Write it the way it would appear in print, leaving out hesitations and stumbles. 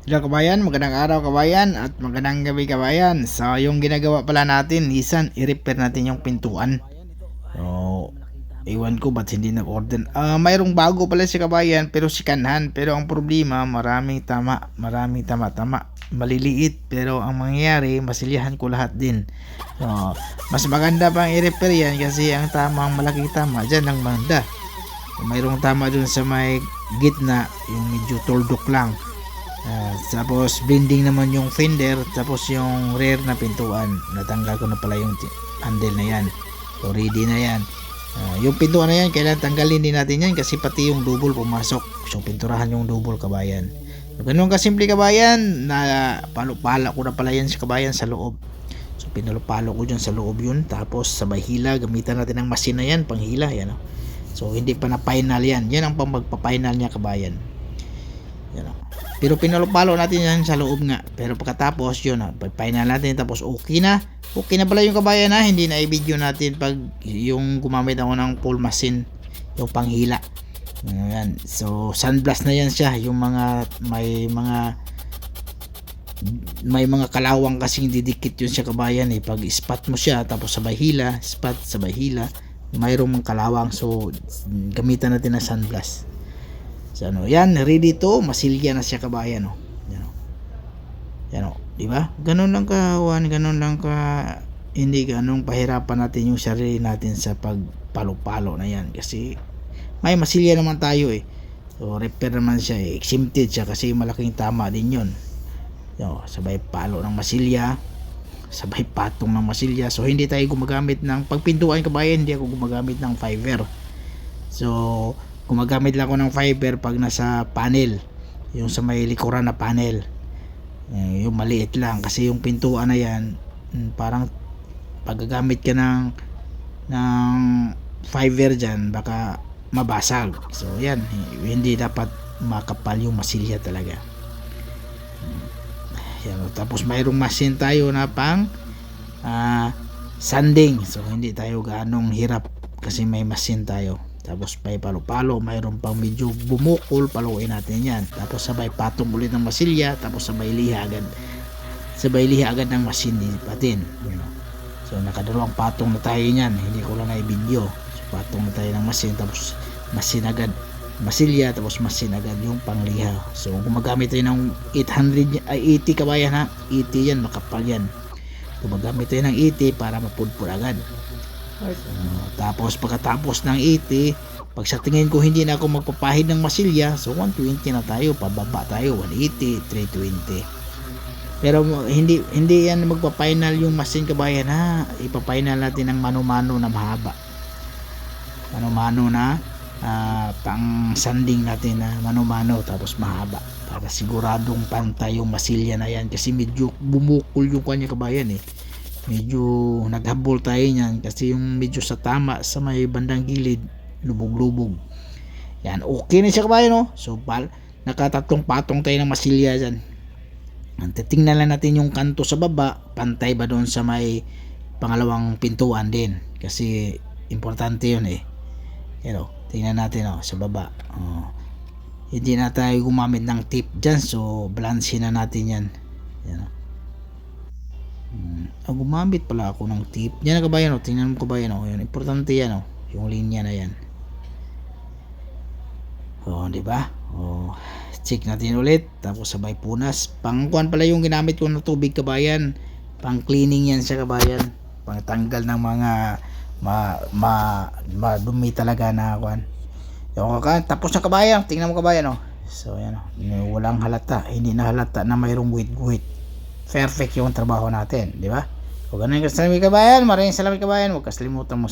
Hello kabayan, magandang araw kabayan at magandang gabi kabayan. So yung ginagawa pala natin, isan i-repair natin yung pintuan. So iwan ko ba't hindi nag-order. Mayroong bago pala si kabayan pero si kanhan. Pero ang problema, maraming tama. Maliliit pero ang mangyayari, masilyahan ko lahat din. So mas maganda pang i-repair yan kasi ang tamang malaking tama dyan ang banda. So, mayroong tama dun sa may gitna, yung medyo tuldok lang. Tapos blending naman yung fender, tapos yung rear na pintuan natanggal ko na pala yung handle na yan, so ready na yan. Yung pintuan na yan kailangan tanggalin din natin yan kasi pati yung double pumasok, so pinturahan yung double kabayan. So ganun kasimple kabayan, na palo-pala ko na pala yan sa kabayan sa loob. So pinalo-palo ko dyan sa loob yun, tapos sabay hila, gamitan natin ng machine na yan pang hila yan, oh. So hindi pa na final yan, yan ang pang magpa-final niya kabayan yan, oh. Pero pinalo-palo natin yan sa loob nga. Pero pagkatapos yun, final natin, tapos okay na pala yung kabayan, ha. Hindi na i-video natin pag yung gumamit ako ng full machine, yung panghila. Ayan. So sandblast na yan siya. Yung mga may mga kalawang kasing didikit yun sa kabayan, eh. Pag spot mo siya tapos sabay hila, spot sabay hila, mayroong mga kalawang. So gamitan natin ng sandblast. So yan, ready to, masilya na siya kabayan, oh. Yan, oh, di ba? Ganun lang hindi ganung pahirapan natin yung sarili natin sa pagpalo-palo na yan kasi may masilya naman tayo, eh. So repair naman siya, eh. Exempted siya kasi malaking tama din yun. Yan, sabay palo ng masilya, sabay patong ng masilya. So hindi tayo gumagamit ng pagpintuan kabayan, hindi ako gumagamit ng fiber. So gumagamit lang ako ng fiber pag nasa panel, yung sa may likuran na panel, yung maliit lang kasi yung pintuan na yan, parang paggagamit ka ng fiber dyan baka mabasag. So yan, hindi dapat makapal yung masilya talaga yan. Tapos mayroong machine tayo na pang sanding, so hindi tayo ganong hirap kasi may machine tayo. Tapos may palo-palo, mayroon pang medyo bumukol, paluin natin yan. Tapos sabay patong ulit ng masilya, tapos sabay liha agad ng machine patin, you know. So nakadalawang patong na tayo niyan, hindi ko lang na-video. So patong na tayo ng machine, tapos machine agad masilya, tapos machine agad yung pangliha. So gumagamit tayo ng 80 kabayan, ha. 80 yan, makapal yan. Gumagamit tayo ng 80 para mapudpud agad. Tapos pagkatapos ng 80, pag sa tingin ko hindi na ako magpapahid ng masilya, so 120 na tayo, pababa tayo 180, 320. Pero hindi yan magpa-final yung machine kabayan, ha. Ipa-final natin ng mano-mano na mahaba, mano-mano na pang sanding natin na mano-mano, tapos mahaba para siguradong pantay yung masilya na yan kasi medyo bumukol yung kanya kabayan, eh. Medyo naghabol tayo niyan kasi yung medyo sa tama sa may bandang gilid lubog-lubog yan. Okay na siya kabayan, no? So nakatatlong patong tayo ng masilya dyan. Titingnan lang natin yung kanto sa baba, pantay ba doon sa may pangalawang pintuan din kasi importante yun, eh. Pero tingnan natin, oh, sa baba, hindi na tayo gumamit ng tip dyan, so balansin na natin yan, yan, oh. Gumamit pala ako ng tip. Yan na kabayan, oh. Tingnan mo kabayan, oh. Yan, importante yan, oh. Yung linya na yan. Oh, di ba? Oh, check natin ulit. Tapos sabay punas. Pangkuan pala yung ginamit ko na tubig kabayan. Pang cleaning yan sa kabayan. Pang tanggal ng mga madumi talaga na kuan. Yung tapos na kabayan. Tingnan mo kabayan, oh. So yan, oh. Walang halata. Hindi na halata na mayroong guhit-guhit. Perfect yung trabaho natin, di ba? Kung ganun yung kasalamig kabayan, maraming salamat kabayan. Huwag kasalimutan mo